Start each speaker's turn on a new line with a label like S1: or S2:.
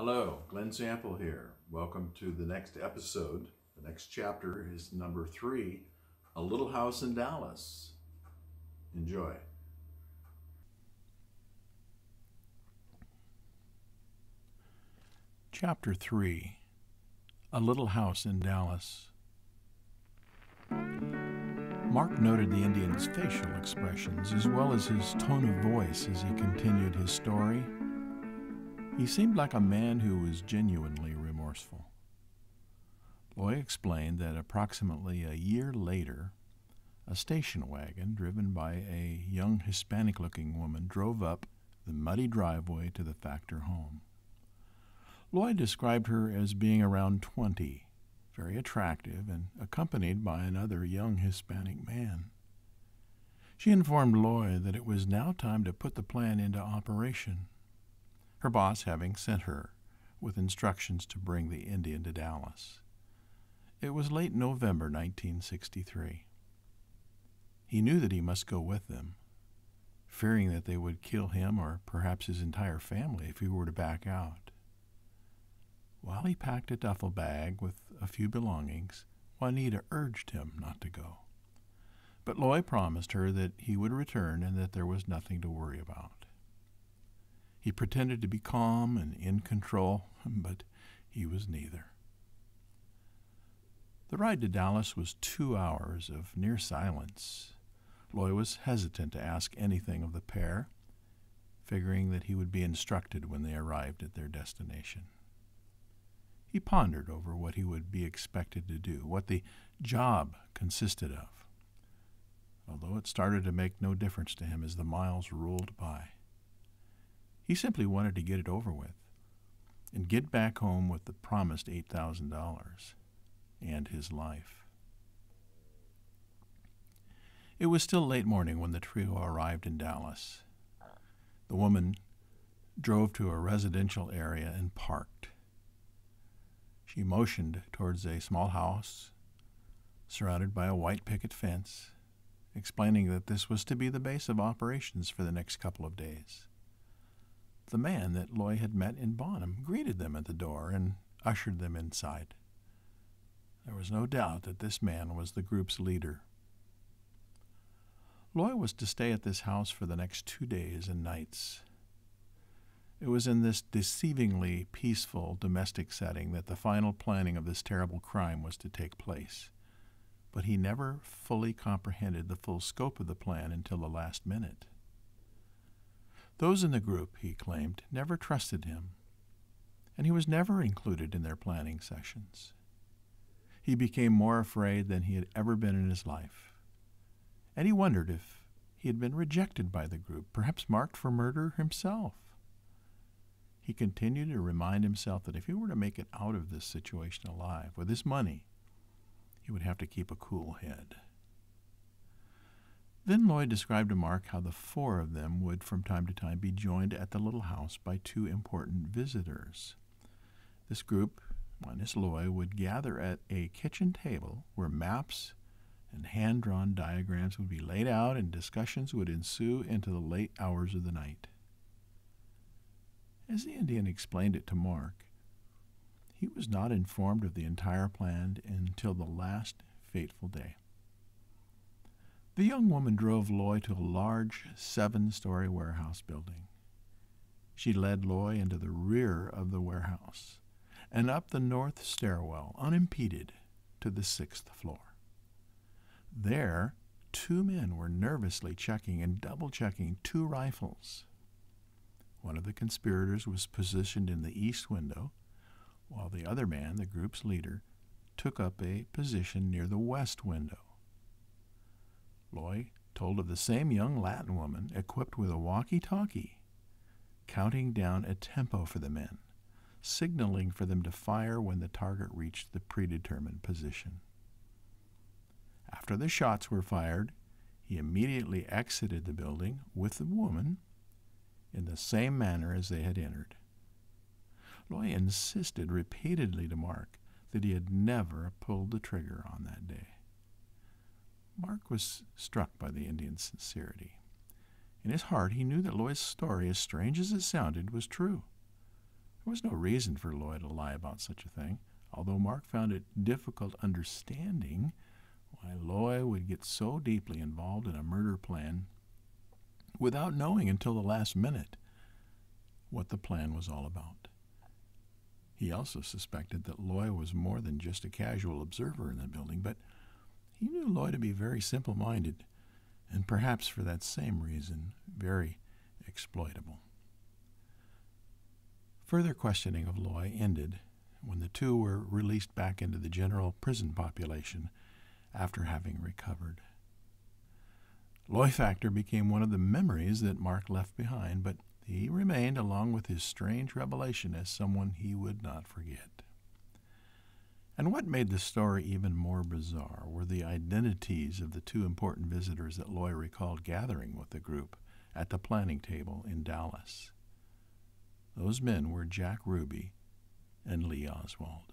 S1: Hello, Glen Sample here. Welcome to the next episode. The next chapter is number 3, A Little House in Dallas. Enjoy.
S2: Chapter 3, A Little House in Dallas. Mark noted the Indian's facial expressions as well as his tone of voice as he continued his story. He seemed like a man who was genuinely remorseful. Loy explained that approximately a year later, a station wagon driven by a young Hispanic-looking woman drove up the muddy driveway to the Factor home. Loy described her as being around 20, very attractive, and accompanied by another young Hispanic man. She informed Loy that it was now time to put the plan into operation, her boss having sent her with instructions to bring the Indian to Dallas. It was late November 1963. He knew that he must go with them, fearing that they would kill him or perhaps his entire family if he were to back out. While he packed a duffel bag with a few belongings, Juanita urged him not to go. But Loy promised her that he would return and that there was nothing to worry about. He pretended to be calm and in control, but he was neither. The ride to Dallas was 2 hours of near silence. Loy was hesitant to ask anything of the pair, figuring that he would be instructed when they arrived at their destination. He pondered over what he would be expected to do, what the job consisted of, although it started to make no difference to him as the miles rolled by. He simply wanted to get it over with and get back home with the promised $8,000 and his life. It was still late morning when the trio arrived in Dallas. The woman drove to a residential area and parked. She motioned towards a small house surrounded by a white picket fence, explaining that this was to be the base of operations for the next couple of days. The man that Loy had met in Bonham greeted them at the door and ushered them inside. There was no doubt that this man was the group's leader. Loy was to stay at this house for the next 2 days and nights. It was in this deceivingly peaceful domestic setting that the final planning of this terrible crime was to take place. But he never fully comprehended the full scope of the plan until the last minute. Those in the group, he claimed, never trusted him, and he was never included in their planning sessions. He became more afraid than he had ever been in his life, and he wondered if he had been rejected by the group, perhaps marked for murder himself. He continued to remind himself that if he were to make it out of this situation alive, with his money, he would have to keep a cool head. Then Loy described to Mark how the 4 of them would from time to time be joined at the little house by 2 important visitors. This group, minus Loy, would gather at a kitchen table where maps and hand-drawn diagrams would be laid out and discussions would ensue into the late hours of the night. As the Indian explained it to Mark, he was not informed of the entire plan until the last fateful day. The young woman drove Loy to a large 7-story warehouse building. She led Loy into the rear of the warehouse and up the north stairwell, unimpeded, to the 6th floor. There, 2 men were nervously checking and double-checking 2 rifles. One of the conspirators was positioned in the east window, while the other man, the group's leader, took up a position near the west window. Loy told of the same young Latin woman equipped with a walkie-talkie, counting down a tempo for the men, signaling for them to fire when the target reached the predetermined position. After the shots were fired, he immediately exited the building with the woman in the same manner as they had entered. Loy insisted repeatedly to Mark that he had never pulled the trigger on that day. Mark was struck by the Indian's sincerity. In his heart, he knew that Loy's story, as strange as it sounded, was true. There was no reason for Loy to lie about such a thing, although Mark found it difficult understanding why Loy would get so deeply involved in a murder plan without knowing until the last minute what the plan was all about. He also suspected that Loy was more than just a casual observer in the building, but he knew Loy to be very simple-minded and perhaps for that same reason very exploitable. Further questioning of Loy ended when the two were released back into the general prison population after having recovered. Loy Factor became one of the memories that Mark left behind, but he remained, along with his strange revelation, as someone he would not forget. And what made the story even more bizarre were the identities of the two important visitors that Loy recalled gathering with the group at the planning table in Dallas. Those men were Jack Ruby and Lee Oswald.